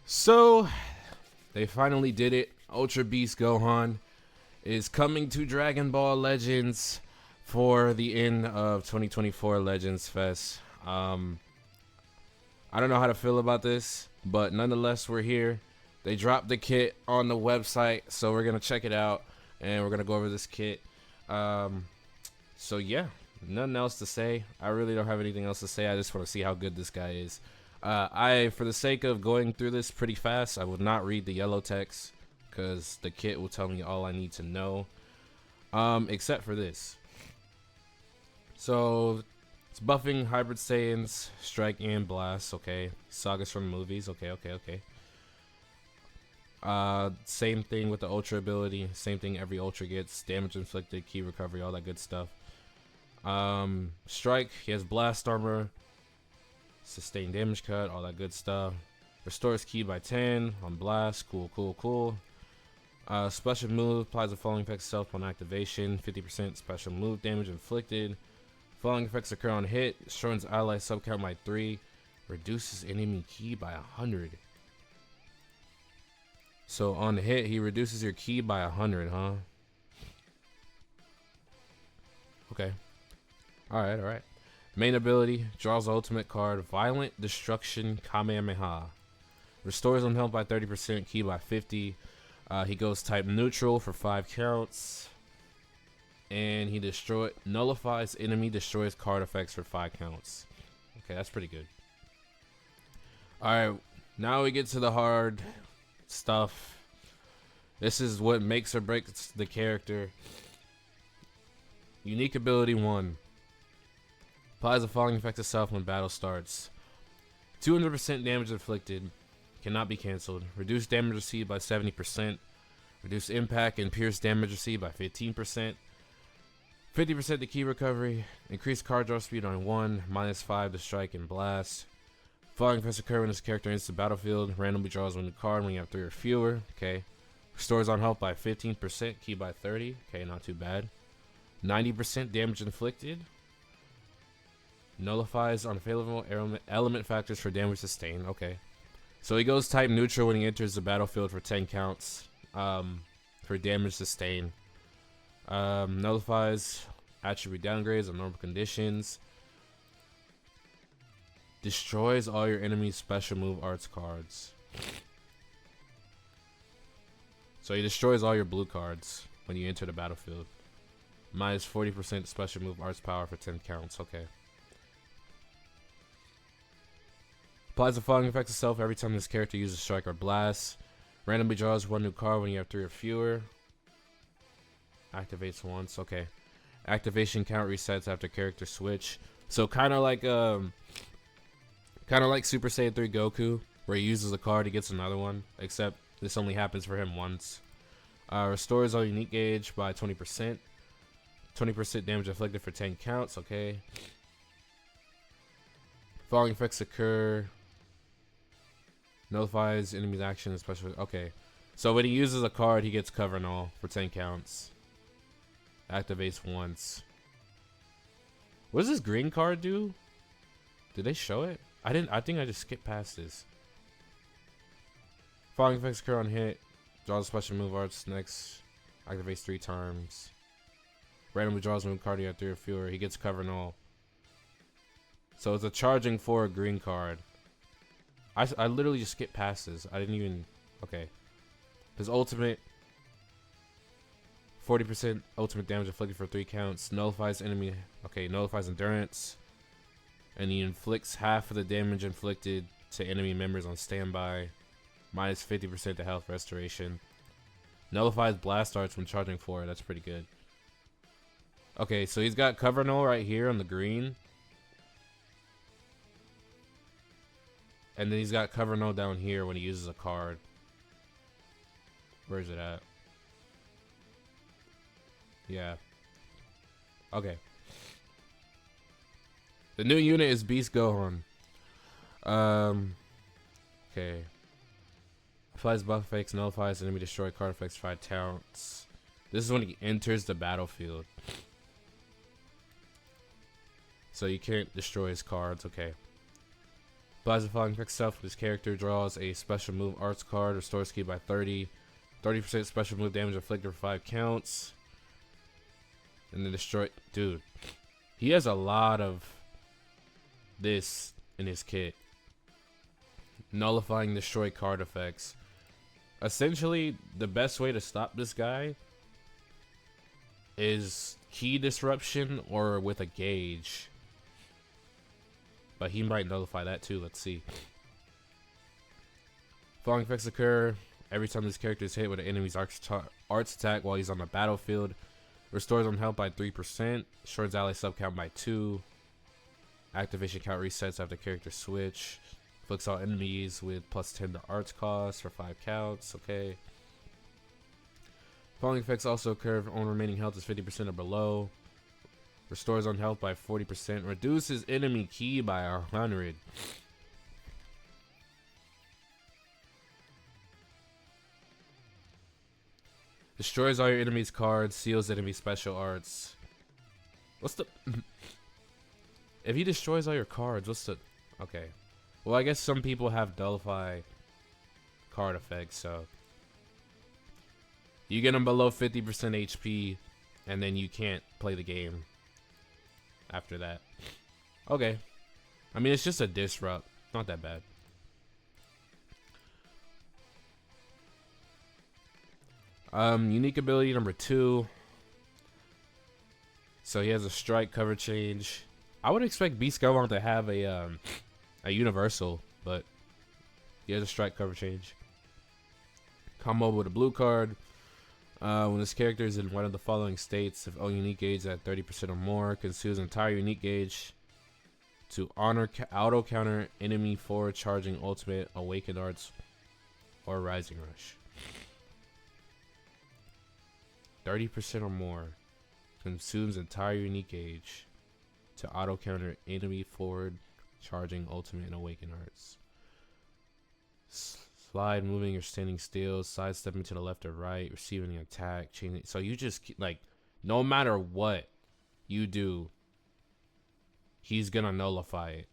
So, they finally did it. Ultra Beast Gohan is coming to Dragon Ball Legends for the end of 2024 Legends Fest. I don't know how to feel about this, but nonetheless, we're here. They dropped the kit on the website, so we're gonna check it out and we're gonna go over this kit. So yeah, nothing else to say. I really don't have anything else to say. I just want to see how good this guy is. For the sake of going through this pretty fast, I would not read the yellow text because the kit will tell me all I need to know. Except for this. So it's buffing hybrid Saiyans, strike and blast. Okay, sagas from the movies. Okay. Same thing with the ultra ability. Same thing every ultra gets. Damage inflicted, key recovery, all that good stuff. Strike, he has blast armor, sustained damage cut, all that good stuff. Restores ki by 10 on blast. Cool. Special move applies the following effects self on activation. 50% special move damage inflicted. Following effects occur on hit. Destroys ally subcount by 3. Reduces enemy ki by 100. So on hit, he reduces your ki by 100, huh? Okay. Alright. Main ability, draws the ultimate card, Violent Destruction Kamehameha. Restores on health by 30%, ki by 50. He goes type neutral for 5 counts. And he nullifies enemy destroys card effects for 5 counts. Okay, that's pretty good. Alright, now we get to the hard stuff. This is what makes or breaks the character. Unique ability 1. Applies the following effect to self when battle starts. 200% damage inflicted. Cannot be cancelled. Reduce damage received by 70%. Reduce impact and pierce damage received by 15%. 50% to key recovery. Increase card draw speed on 1. -5 to strike and blast. Following effects occur when this character enters the battlefield. Randomly draws one card when you have 3 or fewer. Okay. Restores on health by 15%. Ki by 30. Okay, not too bad. 90% damage inflicted. Nullifies unfavorable element factors for damage sustained. Okay. So he goes type neutral when he enters the battlefield for 10 counts. For damage sustained. Nullifies attribute downgrades on normal conditions. Destroys all your enemy's special move arts cards. So he destroys all your blue cards when you enter the battlefield. Minus 40% special move arts power for 10 counts. Okay. Applies the following effects to self every time this character uses strike or blast. Randomly draws one new card when you have 3 or fewer. Activates once. Okay. Activation count resets after character switch. So kind of like Super Saiyan 3 Goku, where he uses a card, he gets another one. Except this only happens for him once. Restores all unique gauge by 20%. 20% damage inflicted for 10 counts. Okay. Following effects occur. Nullifies enemy's action, especially. Okay. So when he uses a card, he gets cover and all for 10 counts. Activates once. What does this green card do? Did they show it? I think I just skipped past this. Following effects occur on hit. Draws special move arts next. Activates 3 times. Randomly draws one card you have 3 or fewer. He gets cover and all. So it's a charging for a green card. I literally just skipped past this. I didn't even. Okay. His ultimate. 40% ultimate damage inflicted for 3 counts. Nullifies enemy. Okay, nullifies endurance. And he inflicts half of the damage inflicted to enemy members on standby. Minus 50% to health restoration. Nullifies blast arts when charging forward. That's pretty good. Okay, so he's got cover null right here on the green. And then he's got cover null down here when he uses a card. Where is it at? Yeah. Okay. The new unit is Beast Gohan. Okay. Applies buff effects, nullifies enemy destroy card effects 5 counts. This is when he enters the battlefield. So you can't destroy his cards. Okay. Applies the following effect stuff. This character draws a special move arts card, restores ki by 30. 30% special move damage inflicted for 5 counts. And then destroy. Dude, he has a lot of this in his kit. Nullifying destroy card effects. Essentially, the best way to stop this guy is key disruption or with a gauge. But he might nullify that too. Let's see. Following effects occur every time this character is hit with an enemy's arts attack while he's on the battlefield. Restores on health by 3%. Shorts ally sub count by 2. Activation count resets after character switch. Inflicts all enemies with plus 10 to arts cost for 5 counts. Okay. Following effects also occur if on remaining health is 50% or below. Restores on health by 40%. Reduces enemy ki by 100. Destroys all your enemies' cards. Seals enemy special arts. What's the... If he destroys all your cards, what's the... Okay. Well, I guess some people have nullify card effects, so... You get them below 50% HP, and then you can't play the game after that. Okay. I mean, it's just a disrupt. Not that bad. Unique ability number 2. So he has a strike cover change. I would expect Beast Gohan to have a universal, but he has a strike cover change. Combo with a blue card. When this character is in one of the following states, if all unique gauge at 30% or more, consumes entire unique gauge to auto counter enemy forward charging ultimate, awakened arts, or rising rush. 30% or more, consumes entire unique gauge to auto counter enemy forward charging ultimate and awakened arts. Slide, moving or standing still, sidestepping to the left or right, receiving an attack, changing. So you just like, no matter what you do, he's gonna nullify it.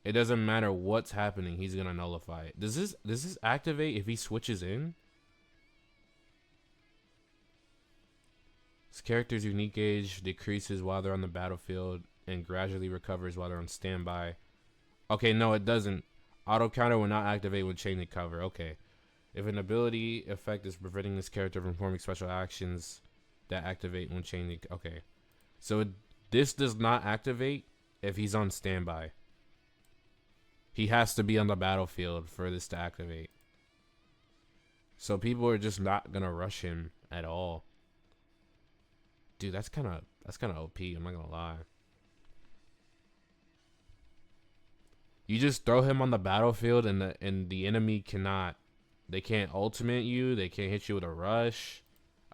It doesn't matter what's happening, he's gonna nullify it. Does this activate if he switches in? This character's unique gauge decreases while they're on the battlefield and gradually recovers while they're on standby. Okay, no, it doesn't. Auto counter will not activate when changing cover. Okay. If an ability effect is preventing this character from performing special actions that activate when changing. Okay. So this does not activate if he's on standby. He has to be on the battlefield for this to activate. So people are just not gonna rush him at all. Dude, that's kind of OP. I'm not gonna lie. You just throw him on the battlefield, and the enemy cannot. They can't ultimate you. They can't hit you with a rush.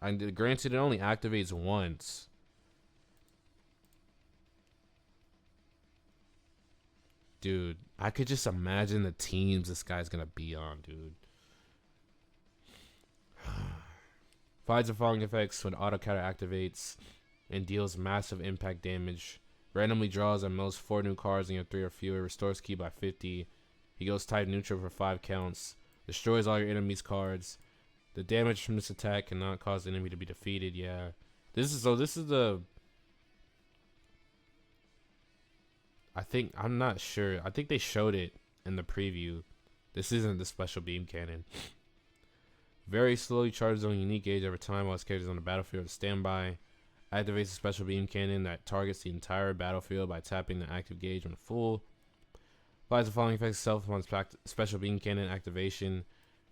And granted, it only activates once. Dude, I could just imagine the teams this guy's gonna be on, dude. Finds the following effects when auto counter activates and deals massive impact damage. Randomly draws at most 4 new cards and you have 3 or fewer. Restores ki by 50. He goes type neutral for 5 counts. Destroys all your enemy's cards. The damage from this attack cannot cause the enemy to be defeated. Yeah. This is the... I'm not sure. I think they showed it in the preview. This isn't the special beam cannon. Very slowly charges on unique gauge over time while his character is on the battlefield at standby. Activates a special beam cannon that targets the entire battlefield by tapping the active gauge when full. Applies the following effects itself upon special beam cannon activation.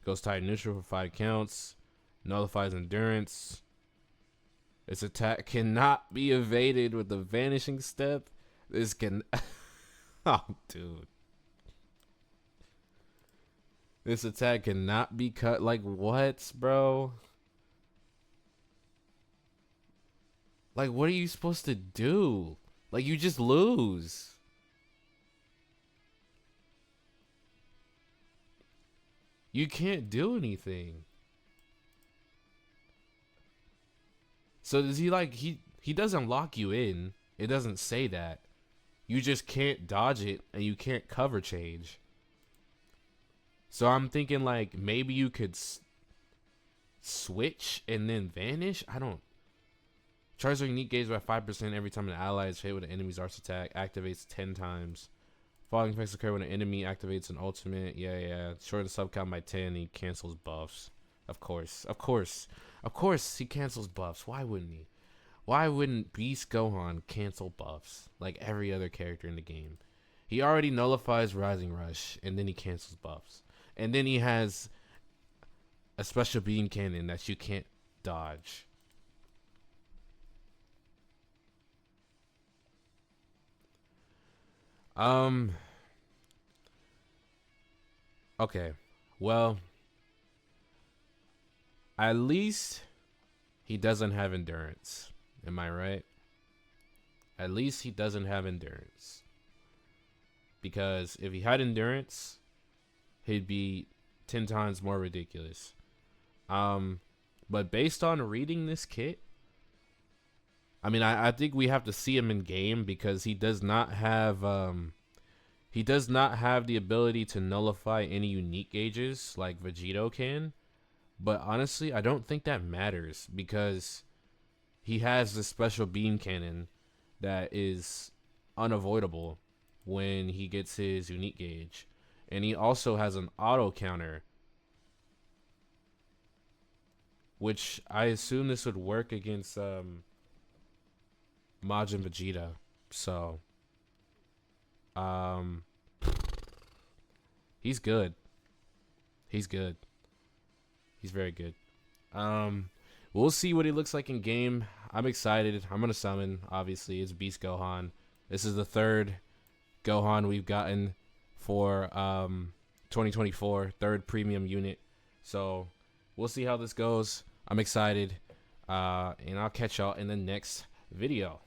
Goes type neutral for 5 counts. Nullifies endurance. Its attack cannot be evaded with the vanishing step. This can... Oh, dude. This attack cannot be cut. Like, what, bro? Like, what are you supposed to do? Like, you just lose. You can't do anything. So does he like, he doesn't lock you in. It doesn't say that. You just can't dodge it and you can't cover change. So I'm thinking like maybe you could switch and then vanish. I don't. Charge their unique gauge by 5% every time an ally is hit with an enemy's arts attack. Activates 10 times. Following effects occur when an enemy activates an ultimate. Yeah. Shorten sub count by 10. He cancels buffs. Of course. He cancels buffs. Why wouldn't he? Why wouldn't Beast Gohan cancel buffs like every other character in the game? He already nullifies Rising Rush, and then he cancels buffs. And then he has a special beam cannon that you can't dodge. Okay. Well, at least he doesn't have endurance. Am I right? At least he doesn't have endurance. Because if he had endurance, he'd be 10 times more ridiculous. But based on reading this kit, I mean, I think we have to see him in game because he does not have the ability to nullify any unique gauges like Vegeta can. But honestly, I don't think that matters because he has this special beam cannon that is unavoidable when he gets his unique gauge. And he also has an auto counter, which I assume this would work against Majin Vegeta. So he's good. He's good. He's very good. We'll see what he looks like in game. I'm excited. I'm gonna summon. Obviously, it's Beast Gohan. This is the third Gohan we've gotten for 2024, third premium unit. So we'll see how this goes. I'm excited, and I'll catch y'all in the next video.